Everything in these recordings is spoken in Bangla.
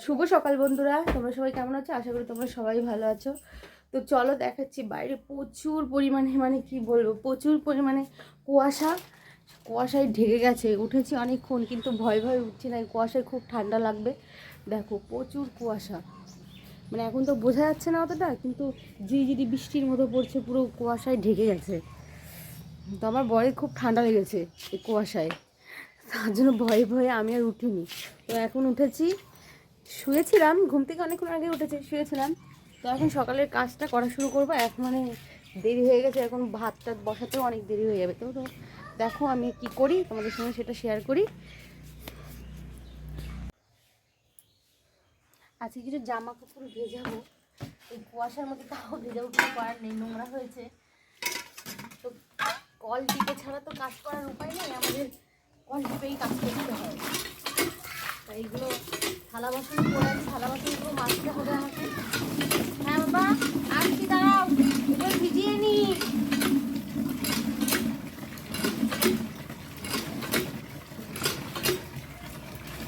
শুভ সকাল বন্ধুরা, তোমরা সবাই কেমন আছো? আশা করি তোমরা সবাই ভালো আছো। তো চলো দেখাচ্ছি, বাইরে প্রচুর পরিমাণে, মানে কি বলবো, প্রচুর পরিমাণে কুয়াশায় ঢেকে গেছে। উঠেছি অনেকক্ষণ, কিন্তু ভয় ভয় উঠছি না, কুয়াশায় খুব ঠান্ডা লাগবে। দেখো প্রচুর কুয়াশা, মানে এখন তো বোঝা যাচ্ছে না অতটা, কিন্তু ঝিরিঝিরি বৃষ্টির মতো পড়ছে, পুরো কুয়াশায় ঢেকে গেছে। তো আমার বরের খুব ঠান্ডা লেগেছে এই কুয়াশায়, তার জন্য ভয়ে ভয়ে আমি আর উঠিনি। তো এখন উঠেছি, শুয়েছিলাম, ঘুম থেকে অনেকক্ষণ আগে উঠেছি, শুয়েছিলাম। তো এখন সকালের কাজটা করা শুরু করবো। এখন মানে দেরি হয়ে গেছে, এখন ভাত টাত বসাতেও অনেক দেরি হয়ে যাবে। তো তো দেখো আমি কি করি, তোমাদের সঙ্গে সেটা শেয়ার করি। আজকে কিছু জামা কাপড় ভেজাবো, এই কুয়াশার মধ্যে তাও ভেজাবো, কিছু করার নেই, নোংরা হয়েছে। তো কল টিপে ছাড়া তো কাজ করার উপায় নেই, আমাদের কল টিপেই কাজ করতে হয়। তাই এইগুলো থালা বাসন পরে আছে, থালা বাসনগুলো মাজতে হবে আমাকে। হ্যাঁ বাবা আসছি, দাঁড়াও, এগুলো ভিজিয়ে নি।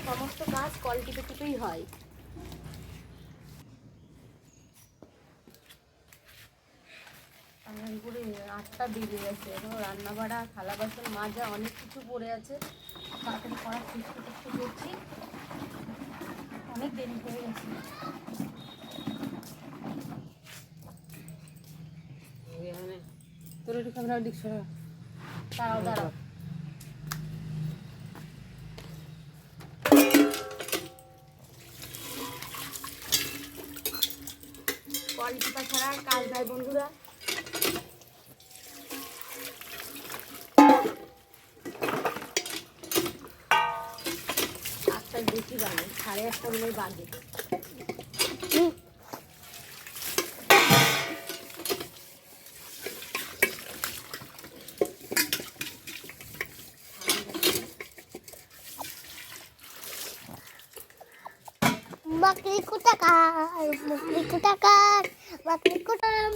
সমস্ত কাজ কল টিপে টিপেই হয়। করে 8টা বেজে গেছে, এখন রান্না বাড়া, থালা বাসন মাজা, অনেক কিছু পড়ে আছে। তাড়াতাড়ি করার চেষ্টা করছি, অনেক দেরি হয়ে গেছে। তোর একটু ক্যামেরা দিক সরা, দাঁড়াও দাঁড়াও। কল টিপা ছাড়া আর কাজ নাই বন্ধুরা। আটটার বেশি বাজে, 1:30 মনে বাজে। Bakri kutakar, bakri kutakar, bakri kutakar.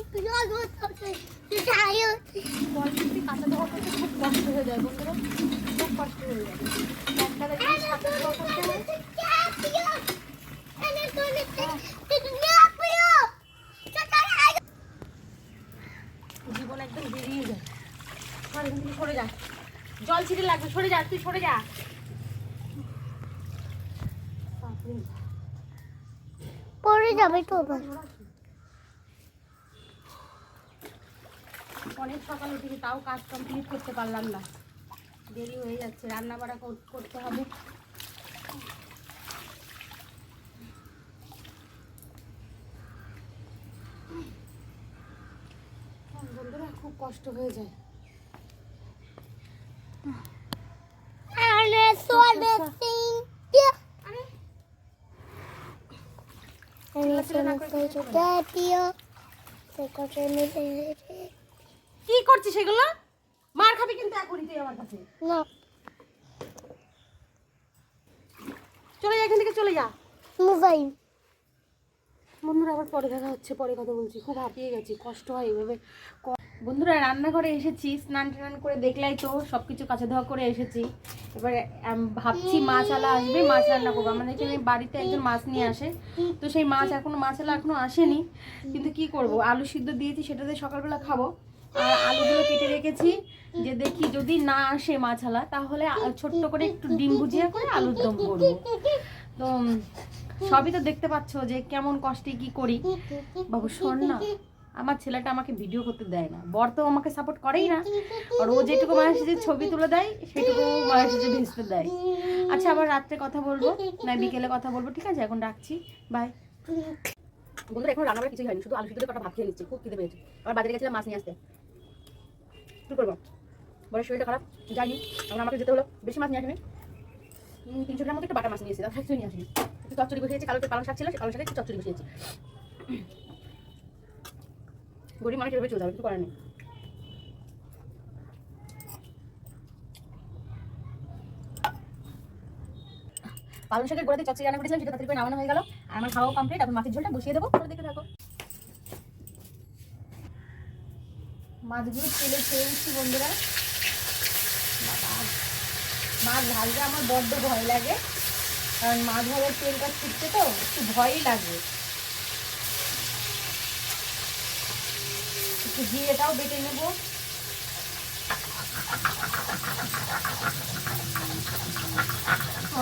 Saya. Quality কাঁচা ধোয়া করতে খুব কষ্ট হয়ে যায় বন্ধুরা, খুব কষ্ট হয়ে যায়। একটা জিনিস কাঁচা ধোয়া করতে হয়। জীবন একদম বেরিয়ে যায়। তুই সরে যা, জল ছিটে লাগবে, সরে যা, তুই সরে যা। পড়ে যাবে তো। অনেক সকাল উঠেছি, তাও কাজ কমপ্লিট করতে পারলাম না, দেরি হয়ে যাচ্ছে। রান্না বাড়া করতে হবে। বন্ধুরা খুব কষ্ট হয়ে যায়। কি করছিস সেগুলো? মার খাবি কিন্তু এখনই তুই আমার কাছে। চলে যা এখান থেকে, চলে যা। মোবাইল বন্ধুরা আবার পরে দেখা হচ্ছে, পরে কথা বলছি। খুব হাঁপিয়ে গেছি, কষ্ট হয় এভাবে। বন্ধুরা রান্নাঘরে এসেছি, স্নান টান করে দেখলাই তো, সব কিছু কাঁচা ধোয়া করে এসেছি। এবার ভাবছি মাছওয়ালা আসবে, মাছ রান্না করবো। আমাদের এখানে বাড়িতে একজন মাছ নিয়ে আসে, তো সেই মাছওয়ালা এখনো আসেনি। কিন্তু কি করব, আলু সিদ্ধ দিয়েছি, সেটাতে সকালবেলা খাবো। আর আলুগুলো কেটে রেখেছি, যে দেখি যদি না আসে মাছওয়ালা, তাহলে ছোট্ট করে একটু ডিম ভুজিয়া করে আলুর দম করবো। তো সবই তো দেখতে পাচ্ছ যে কেমন কষ্টে কি করি। বাবু শোন না, আমার ছেলেটা আমাকে ভিডিও করতে দেয় না, বর তো আমাকে সাপোর্ট করেই না। আর ও যেটুকু মায়ের ছবি তুলে দেয়, সেটুকু মায়ের সাথে ভেস্তে দেয়। আচ্ছা আবার রাত্রে কথা বলবো, না বিকেলে কথা বলবো, ঠিক আছে? এখন রাখছি, বাই। বন্ধুরা এখন রান্নাবাড়া কিছুই হয়নি, শুধু আলু সিদ্ধ কটা ভাত খেয়ে নিচ্ছি, খুব খিদে পেয়েছে। আবার বাজারে গেছিলাম মাছ নিয়ে আসতে, কি করবো, বড় শরীরটা খারাপ, যাইনি। এখন আমাকে যেতে হলো, বেশি মাছ নিয়ে আসেনি, 300 গ্রাম মতো একটা বাটা মাছ নিয়েছি, তার কিছু নিয়ে আসেনি। একটু চচ্চড়ি বসিয়েছি, কালকে পালং শাক ছিল, সেই পালং শাকে একটু চচ্চড়ি বসিয়েছি। গরিব মানুষ এভাবে চলতে হবে, কিছু করার নেই। পালং শাকের গোড়াতে চচ্চড়ি রান্না করেছিলাম, সেটা তাড়াতাড়ি করে নামানো হয়ে গেল। আর আমার খাওয়াও কমপ্লিট। এখন মাছের ঝোলটা বসিয়ে দেবো, করে দেখতে থাকো। মাছগুলো তেলে ছেড়েছি বন্ধুরা। বাবা, মাছ ভাজতে আমার বড্ড ভয় লাগে, কারণ মাছ ভাজার তেলটা ছুটছে তো। ভয়ই লাগে। একটু জিরেটাও বেটে নেব।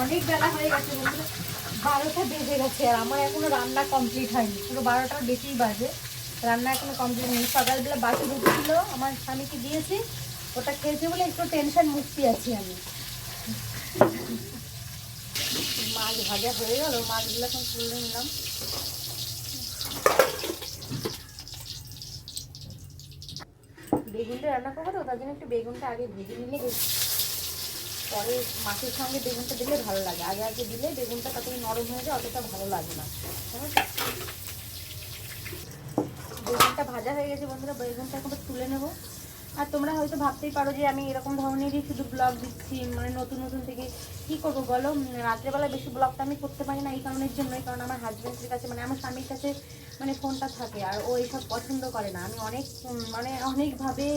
অনেক বেলা হয়ে গেছে বন্ধুরা, 12টা বেজে গেছে আর আমার এখনো রান্না কমপ্লিট হয়নি, পুরো 12টার বেশিই বাজে, রান্না এখনো কমপ্লিট নেই। সকালবেলা বাসি রুটি ছিল, আমার স্বামীকে দিয়েছি, ওটা খেয়েছে বলে একটু টেনশন মুক্তি আছি আমি। মাছ ভাজা হয়ে গেল, মাছগুলো এখন তুলে নিলাম। বেগুনটা রান্না করবো তো, তার জন্য একটু বেগুনটা আগে ভেজে নিলে পরে মাছের সঙ্গে বেগুনটা দিলে ভালো লাগে। আগে আগে দিলে বেগুনটা তাড়াতাড়ি নরম হয়ে যায়, অতটা ভালো লাগে না। বেগুনটা ভাজা হয়ে গেছে বন্ধুরা, বেগুনটা এখন তুলে নেবো। আর তোমরা হয়তো ভাবতেই পারো যে আমি এরকম ধরনেরই শুধু ব্লগ দিচ্ছি, মানে নতুন নতুন থেকে কী করবো বলো। রাত্রেবেলা বেশি ব্লগটা আমি করতে পারি না এই কারণের জন্যই, কারণ আমার হাজব্যান্ডের কাছে, মানে আমার স্বামীর কাছে মানে ফোনটা থাকে, আর ও এইসব পছন্দ করে না। আমি অনেকভাবে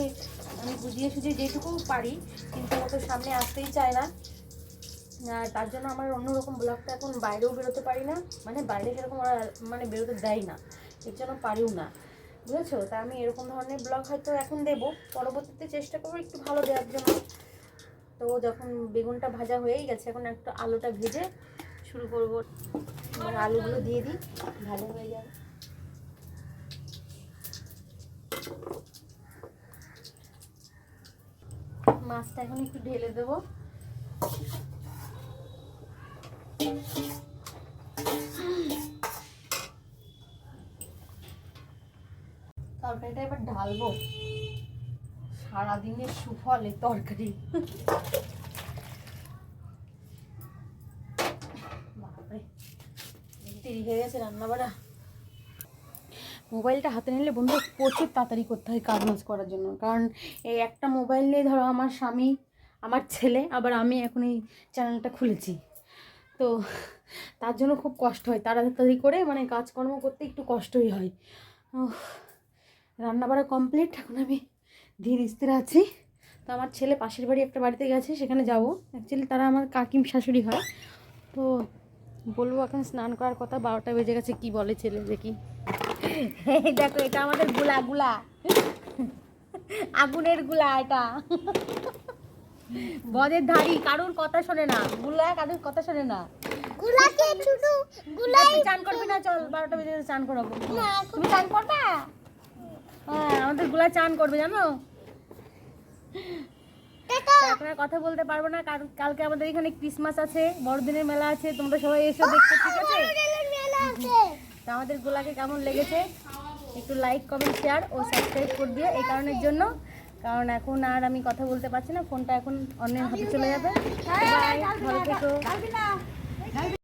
আমি বুঝিয়ে সুঝিয়ে যেটুকু পারি, কিন্তু ও তো সামনে আসতেই চায় না। তার জন্য আমার অন্যরকম ব্লগটা এখন বাইরেও বেরোতে পারি না, মানে বাইরে সেরকম ওরা মানে বেরোতে দেয় না, এর জন্য পারিও না, বুঝেছো। তা আমি এরকম ধরনের ব্লগ হয়তো এখন দেবো, পরবর্তীতে চেষ্টা করবো একটু ভালো দেওয়ার জন্য। তো যখন বেগুনটা ভাজা হয়েই গেছে, এখন একটু আলুটা ভেজে শুরু করবো, এবং আলুগুলো দিয়ে দিই, ভালো হয়ে যাবে। মাছটা এখন একটু ঢেলে দেবো। তরকারিটা এবার ঢালবো, সারাদিনের সুফল এই তরকারি। দেরি হয়ে গেছে রান্না বাড়া। মোবাইলটা হাতে নিলে বন্ধু প্রচুর তাড়াতাড়ি করতে হয় কাজ বাজ করার জন্য, কারণ এই একটা মোবাইল নিয়ে ধরো আমার স্বামী, আমার ছেলে, আবার আমি এখন এই চ্যানেলটা খুলেছি, তো তার জন্য খুব কষ্ট হয় তাড়াতাড়ি করে, মানে কাজকর্ম করতে একটু কষ্টই হয়। রান্না বাড়া কমপ্লিট, এখন আমি ধীর স্থির আছি। তো আমার ছেলে পাশের বাড়ি একটা বাড়িতে গেছে, সেখানে যাব। অ্যাকচুয়ালি তারা আমার কাকিম শাশুড়ি হয়, তো বলবো এখন স্নান করার কথা, 12টা বেজে গেছে। কি বলে ছেলে দেখি। দেখো এটা আমাদের গুলা আগুনের গুলা, এটা বদের ধারি, কারোর কথা শোনে না, গুলা কারোর কথা শোনে না। গুলাকে শুধু গুলাই চান করবি না? চল 12টা বেজে গেছে, চান করাবো। তুমি চান করবা? হ্যাঁ, আমাদের গুলা চান করবে জানো। এখন আর কথা বলতে পারবো না, কারণ কালকে আমাদের এখানে ক্রিসমাস আছে, বড়দিনের মেলা আছে, তোমরা সবাই এসো দেখতে, ঠিক আছে? তো আমাদের গোলাকে কেমন লেগেছে একটু লাইক কমেন্ট শেয়ার ও সাবস্ক্রাইব করে দিও, এই কারণের জন্য, কারণ এখন আর আমি কথা বলতে পারছি না, ফোনটা এখন অন্যের হাতে চলে যাবে। বাই, ভালো থেকো।